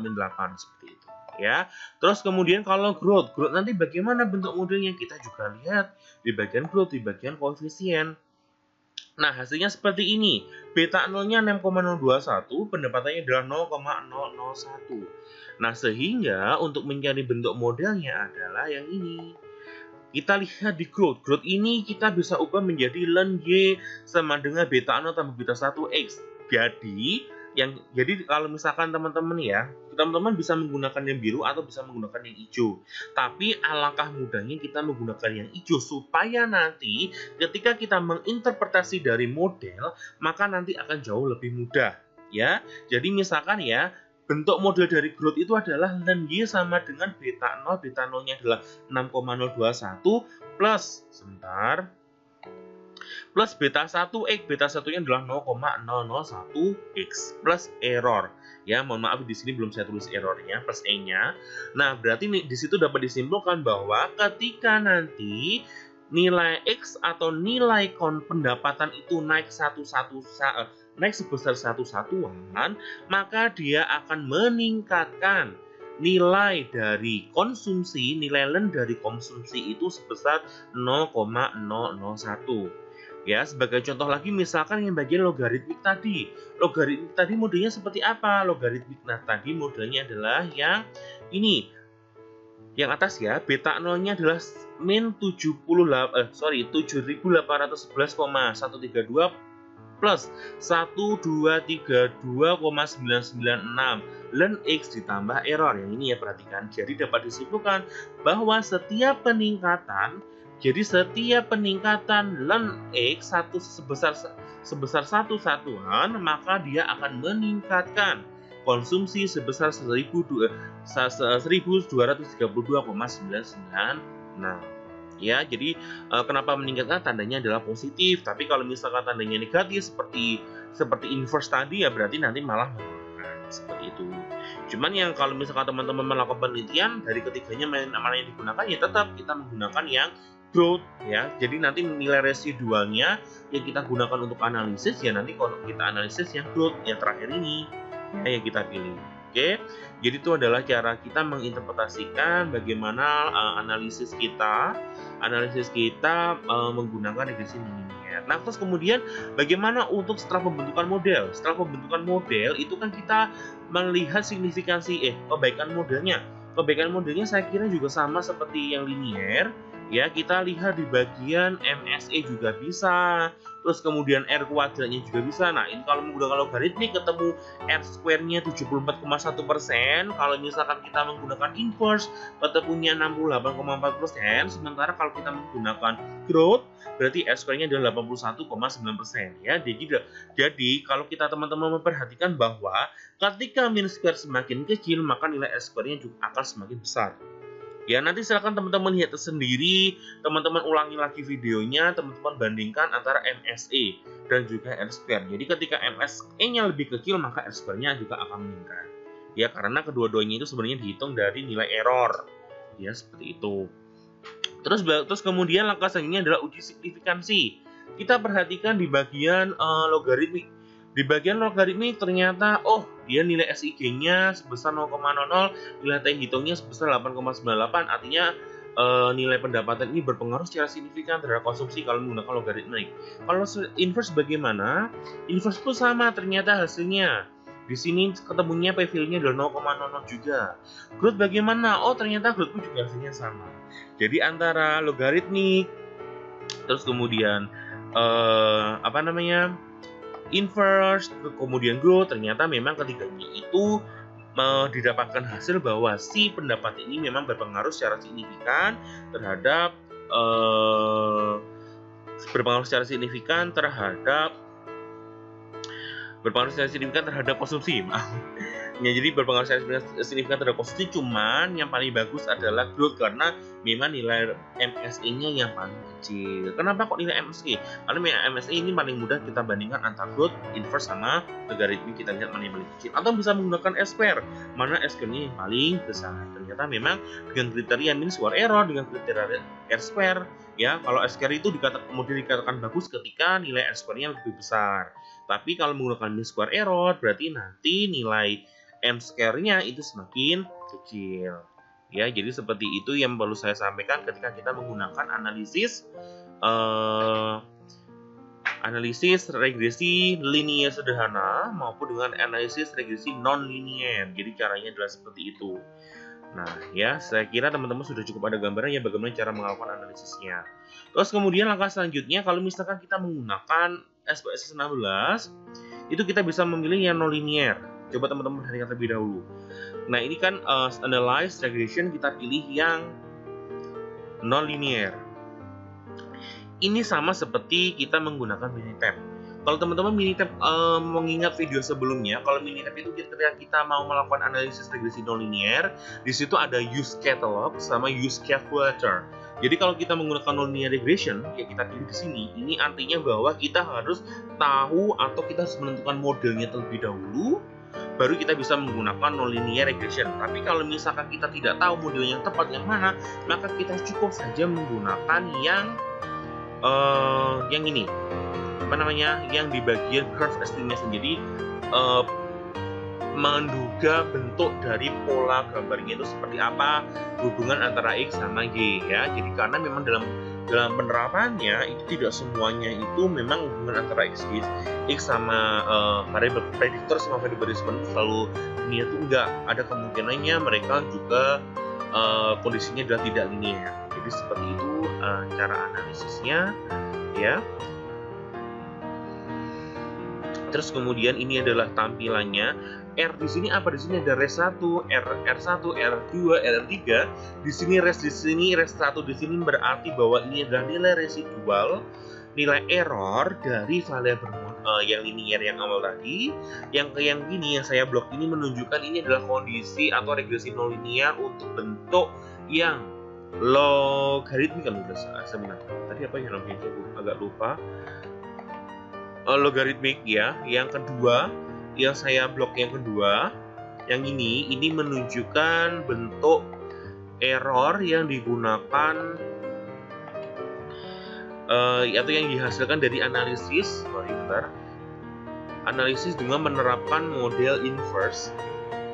min 8 seperti itu ya. Terus kemudian kalau growth nanti bagaimana bentuk modelnya kita juga lihat di bagian growth, di bagian koefisien. Nah, hasilnya seperti ini. Beta 0-nya 6,021, pendapatannya adalah 0,001. Nah, sehingga untuk mencari bentuk modelnya adalah yang ini. Kita lihat di growth. Growth ini kita bisa ubah menjadi ln Y sama dengan beta 0 tambah beta 1X. Jadi kalau misalkan teman-teman bisa menggunakan yang biru atau bisa menggunakan yang hijau. Tapi alangkah mudahnya kita menggunakan yang hijau supaya nanti ketika kita menginterpretasi dari model, maka nanti akan jauh lebih mudah ya. Jadi misalkan ya, bentuk model dari growth itu adalah ln Y sama dengan beta 0. Beta 0-nya adalah 6,021 plus beta 1X. Beta 1-nya adalah 0,001X plus error. Ya, mohon maaf di sini belum saya tulis errornya plus E-nya. Nah, berarti di situ dapat disimpulkan bahwa ketika nanti nilai X atau nilai pendapatan itu naik sebesar satu satuan, maka dia akan meningkatkan nilai dari konsumsi, nilai ln dari konsumsi itu sebesar 0,001. Ya, sebagai contoh lagi misalkan yang bagian logaritmik tadi. Logaritmik tadi modelnya seperti apa? Logaritmik tadi modelnya adalah yang ini. Yang atas ya, beta 0-nya adalah min 7.811,132 plus 1232,996 ln X ditambah error. Yang ini ya, perhatikan. Jadi dapat disimpulkan bahwa setiap peningkatan ln X sebesar satu satuan, maka dia akan meningkatkan konsumsi sebesar 1232,996. Ya, jadi kenapa meningkatkan? Tandanya adalah positif. Tapi kalau misalkan tandanya negatif seperti inverse tadi ya, berarti nanti malah menurunkan seperti itu. Cuman yang kalau misalkan teman-teman melakukan penelitian dari ketiganya mana yang digunakan, ya tetap kita menggunakan yang growth ya. Jadi nanti nilai residualnya yang kita gunakan untuk analisis ya, nanti kalau kita analisis yang growth yang terakhir ini ya, yang kita pilih. Oke, jadi itu adalah cara kita menginterpretasikan bagaimana analisis kita menggunakan regresi nonlinear. Nah, terus kemudian bagaimana untuk setelah pembentukan model? Setelah pembentukan model itu kan kita melihat signifikansi kebaikan modelnya. Kebaikan modelnya saya kira juga sama seperti yang linear. Ya, kita lihat di bagian MSE juga bisa, terus kemudian R kuadratnya juga bisa. Nah, ini kalau menggunakan logaritmik ketemu R square-nya 74,1%. Kalau misalkan kita menggunakan inverse ketemunya 68,4%. Sementara kalau kita menggunakan growth berarti R square-nya adalah 81,9% ya. Jadi kalau kita teman-teman memperhatikan bahwa ketika min square semakin kecil, maka nilai R square-nya juga akan semakin besar. Ya, nanti silakan teman-teman lihat sendiri, teman-teman ulangi lagi videonya, teman-teman bandingkan antara MSE dan juga R square. Jadi ketika MSE-nya lebih kecil, maka R square-nya juga akan meningkat. Ya, karena kedua-duanya itu sebenarnya dihitung dari nilai error. Ya, seperti itu. Terus kemudian langkah selanjutnya adalah uji signifikansi. Kita perhatikan di bagian logaritmik. Di bagian logaritmik ternyata dia nilai SIG-nya sebesar 0,00, nilai T hitungnya sebesar 8,98. Artinya nilai pendapatan ini berpengaruh secara signifikan terhadap konsumsi kalau menggunakan logaritmik. Kalau inverse bagaimana? Inverse itu sama ternyata hasilnya. Di sini ketemunya P-value-nya adalah 0,00 juga. Growth bagaimana? Ternyata growth juga hasilnya sama. Jadi antara logaritmik terus kemudian inverse, kemudian growth, ternyata memang ketiganya itu didapatkan hasil bahwa si pendapat ini memang berpengaruh secara signifikan terhadap konsumsi. Ya, jadi berpengaruh secara signifikan terhadap konsumsi, cuman yang paling bagus adalah growth karena memang nilai MSE-nya yang paling kecil. Kenapa kok nilai MSE? Karena MSE ini paling mudah kita bandingkan antara growth, inverse sama logaritmik, kita lihat mana yang paling kecil. Atau bisa menggunakan S square, mana S square-nya yang paling besar. Ternyata memang dengan kriteria mean square error, dengan kriteria R square, ya kalau S square itu kemudian dikatakan bagus ketika nilai R square-nya lebih besar. Tapi kalau menggunakan mean square error, berarti nanti nilai M square-nya itu semakin kecil. Ya, jadi seperti itu yang perlu saya sampaikan ketika kita menggunakan analisis regresi linear sederhana maupun dengan analisis regresi non-linear. Jadi caranya adalah seperti itu. Nah, ya, saya kira teman-teman sudah cukup ada gambaran ya bagaimana cara melakukan analisisnya. Terus kemudian langkah selanjutnya, kalau misalkan kita menggunakan SPSS 16, itu kita bisa memilih yang non-linear. Coba teman-teman perhatikan terlebih dahulu. Nah, ini kan analyze regression, kita pilih yang non-linear. Ini sama seperti kita menggunakan Minitab. Kalau teman-teman Minitab mengingat video sebelumnya, kalau Minitab itu ketika kita mau melakukan analisis regresi non-linear, di situ ada use catalog sama use calculator. Jadi kalau kita menggunakan non-linear regression, ya kita pilih di sini. Ini artinya bahwa kita harus tahu atau kita harus menentukan modelnya terlebih dahulu, baru kita bisa menggunakan non-linear regression. Tapi kalau misalkan kita tidak tahu model yang tepat yang mana, maka kita cukup saja menggunakan yang ini, yang di bagian curve estimation. Jadi menduga bentuk dari pola gambarnya itu seperti apa, hubungan antara X sama Y ya. Jadi karena memang dalam penerapannya itu tidak semuanya itu memang hubungan antara X sama variabel prediktor sama variabel respon selalu linear, itu enggak. Ada kemungkinannya mereka juga kondisinya adalah tidak linear. Jadi seperti itu cara analisisnya ya. Terus kemudian ini adalah tampilannya. R di sini apa? Di sini ada res 1, R1, R2, R3. Di sini res 1 di sini berarti bahwa ini adalah nilai residual, nilai error dari variabel yang linear yang awal tadi. Yang gini yang saya blok ini menunjukkan ini adalah kondisi atau regresi non linear untuk bentuk yang logaritmik kan sebenarnya. Tadi apa yang namanya? Agak lupa. Logaritmik ya. Yang kedua, yang saya blok yang kedua, yang ini menunjukkan bentuk error yang digunakan atau yang dihasilkan dari analisis. Analisis dengan menerapkan model inverse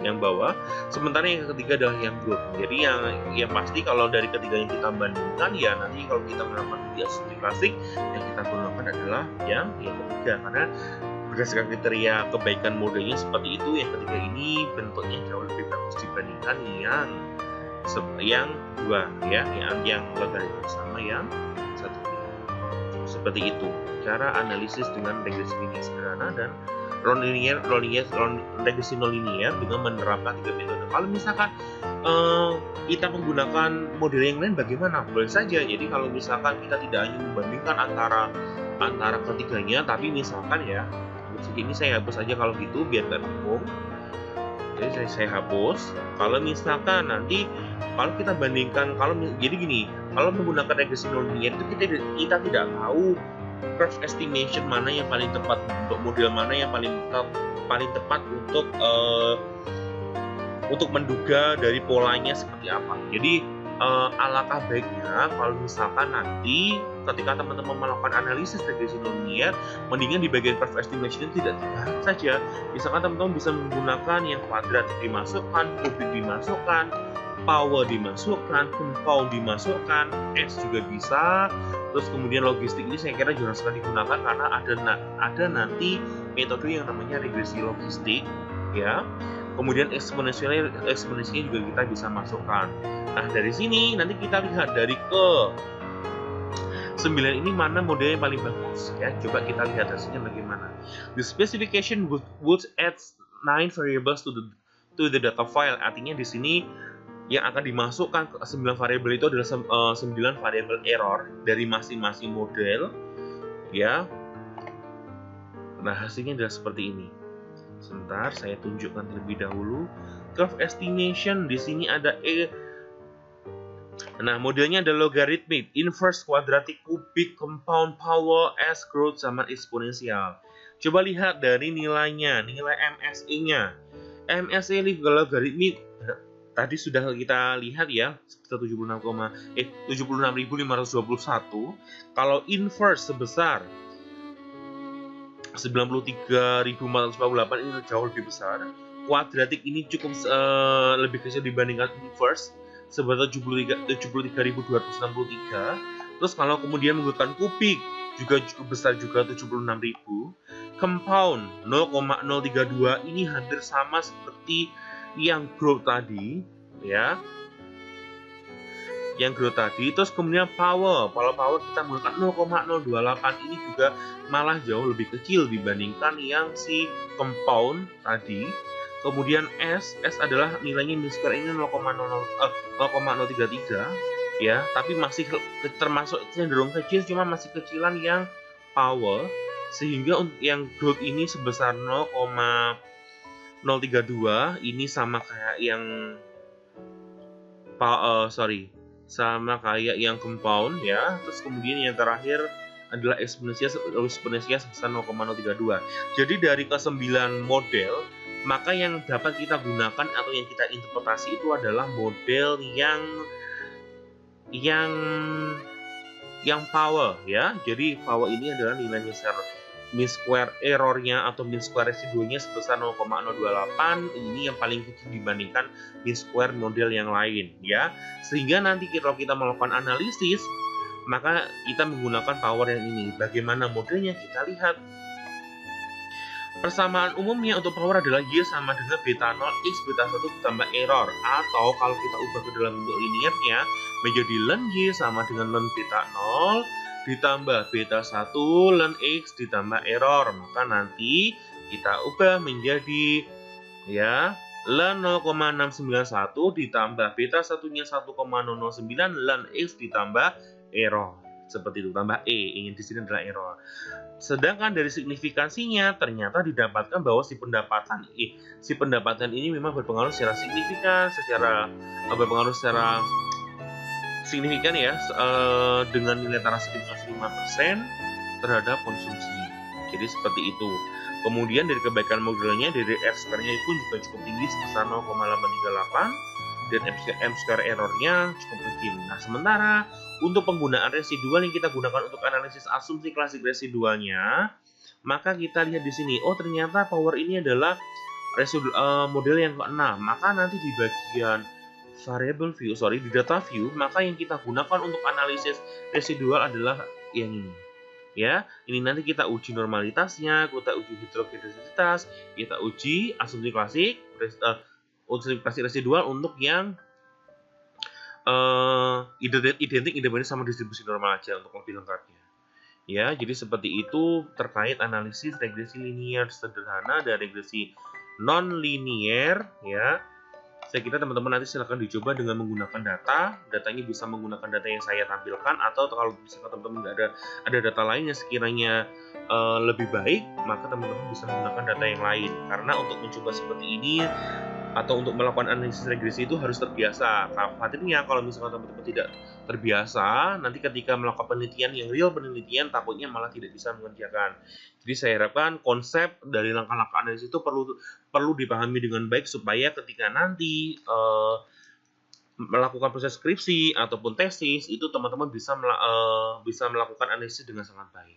yang bawah, sementara yang ketiga adalah yang group. Jadi yang pasti kalau dari ketiganya kita bandingkan, ya nanti kalau kita melakukan studi klasik yang kita gunakan adalah yang ketiga, karena berdasarkan kriteria kebaikan modelnya seperti itu. Yang ketiga ini bentuknya jauh lebih bagus dibandingkan yang dua ya, yang logaritma sama yang satu. Seperti itu cara analisis dengan regresi linear sederhana dan regresi non-linear dengan menerapkan 3 metode. Kalau misalkan kita menggunakan model yang lain bagaimana? Boleh saja. Jadi kalau misalkan kita tidak hanya membandingkan antara ketiganya, tapi misalkan ya, ini saya hapus aja kalau gitu biar nggak bingung. Jadi saya hapus. Kalau misalkan nanti kalau kita bandingkan, jadi gini, kalau menggunakan regresi non-linear itu kita tidak tahu curve estimation mana yang paling tepat, untuk model mana yang paling tepat untuk menduga dari polanya seperti apa. Jadi alangkah baiknya kalau misalkan nanti ketika teman-teman melakukan analisis regresi non-linear, mendingan di bagian curve estimation itu tidak dibahas saja. Misalkan teman-teman bisa menggunakan yang kuadratik dimasukkan, kubik dimasukkan, power dimasukkan, compound dimasukkan, S juga bisa. Terus kemudian logistik ini saya kira jarang sekali digunakan karena ada nanti metode yang namanya regresi logistik ya. Kemudian eksponensialnya juga kita bisa masukkan. Nah, dari sini nanti kita lihat dari ke 9 ini mana model yang paling bagus ya. Coba kita lihat hasilnya bagaimana. The specification would add 9 variables to the data file. Artinya di sini yang akan dimasukkan ke 9 variabel itu adalah 9 variabel error dari masing-masing model ya. Nah, hasilnya adalah seperti ini. Sebentar, saya tunjukkan terlebih dahulu. Curve estimation di sini ada Nah, modelnya ada logarithmic, inverse, quadratic, kubik, compound, power, S, growth, sama eksponensial. Coba lihat dari nilainya, nilai MSE-nya. MSE logarithmic tadi sudah kita lihat ya, 76.521. Kalau inverse sebesar 93.448 ini jauh lebih besar. kuadratik ini cukup lebih kecil dibandingkan inverse sebesar 73.263. Terus kalau kemudian menggunakan kubik juga cukup besar juga 76.000. Compound 0,032 ini hampir sama seperti yang growth tadi, ya. Yang growth tadi. Terus kemudian power kita menggunakan 0,028 ini juga malah jauh lebih kecil dibandingkan yang si compound tadi. Kemudian S adalah nilainya mean square ini 0,033, ya, tapi masih termasuk cenderung kecil, cuma masih kecilan yang power, sehingga yang growth ini sebesar 0,032 ini sama kayak yang sama kayak yang compound, ya. Terus kemudian yang terakhir adalah eksponensial sebesar 0,032. Jadi dari ke-9 model, maka yang dapat kita gunakan atau yang kita interpretasi itu adalah model yang power, ya. Jadi power ini adalah nilai mean square errornya atau mean square residualnya sebesar 0,028. Ini yang paling kecil dibandingkan mean square model yang lain, ya. Sehingga nanti kalau kita melakukan analisis, maka kita menggunakan power yang ini. Bagaimana modelnya? Kita lihat. Persamaan umumnya untuk power adalah Y sama dengan beta 0 X beta 1 ditambah error. Atau kalau kita ubah ke dalam bentuk linearnya menjadi ln Y sama dengan ln beta 0 ditambah beta 1 ln X ditambah error. Maka nanti kita ubah menjadi, ya, ln 0,691 ditambah beta 1-nya 1,009 ln X ditambah error. Seperti itu, tambah E, ingin di sini adalah error. Sedangkan dari signifikansinya ternyata didapatkan bahwa si pendapatan ini memang berpengaruh secara signifikan, signifikan, ya, dengan nilai taraf signifikansi 5% terhadap konsumsi. Jadi seperti itu. Kemudian dari kebaikan modelnya, dari R-square-nya pun juga cukup tinggi sebesar 0,838 dan M-square errornya cukup kecil. Nah, sementara untuk penggunaan residual yang kita gunakan untuk analisis asumsi klasik residualnya, maka kita lihat di sini, oh ternyata power ini adalah model yang ke-6. Maka nanti di bagian variable view, di data view, maka yang kita gunakan untuk analisis residual adalah yang ini. Ya, ini nanti kita uji normalitasnya, kita uji heterogeneisitas, kita uji asumsi klasik residual untuk yang identik independen sama distribusi normal aja untuk lebih lengkapnya. Ya, jadi seperti itu terkait analisis regresi linear sederhana dan regresi non-linear, ya. Saya kira teman-teman nanti silahkan dicoba dengan menggunakan datanya bisa menggunakan data yang saya tampilkan, atau kalau misalkan teman-teman nggak ada data lain yang sekiranya lebih baik, maka teman-teman bisa menggunakan data yang lain. Karena untuk mencoba seperti ini atau untuk melakukan analisis regresi itu harus terbiasa. Khawatirnya kalau misalkan teman-teman tidak terbiasa, nanti ketika melakukan penelitian yang real penelitian, takutnya malah tidak bisa mengerjakan. Jadi saya harapkan konsep dari langkah-langkah analisis itu perlu dipahami dengan baik supaya ketika nanti melakukan proses skripsi ataupun tesis itu teman-teman bisa melakukan analisis dengan sangat baik.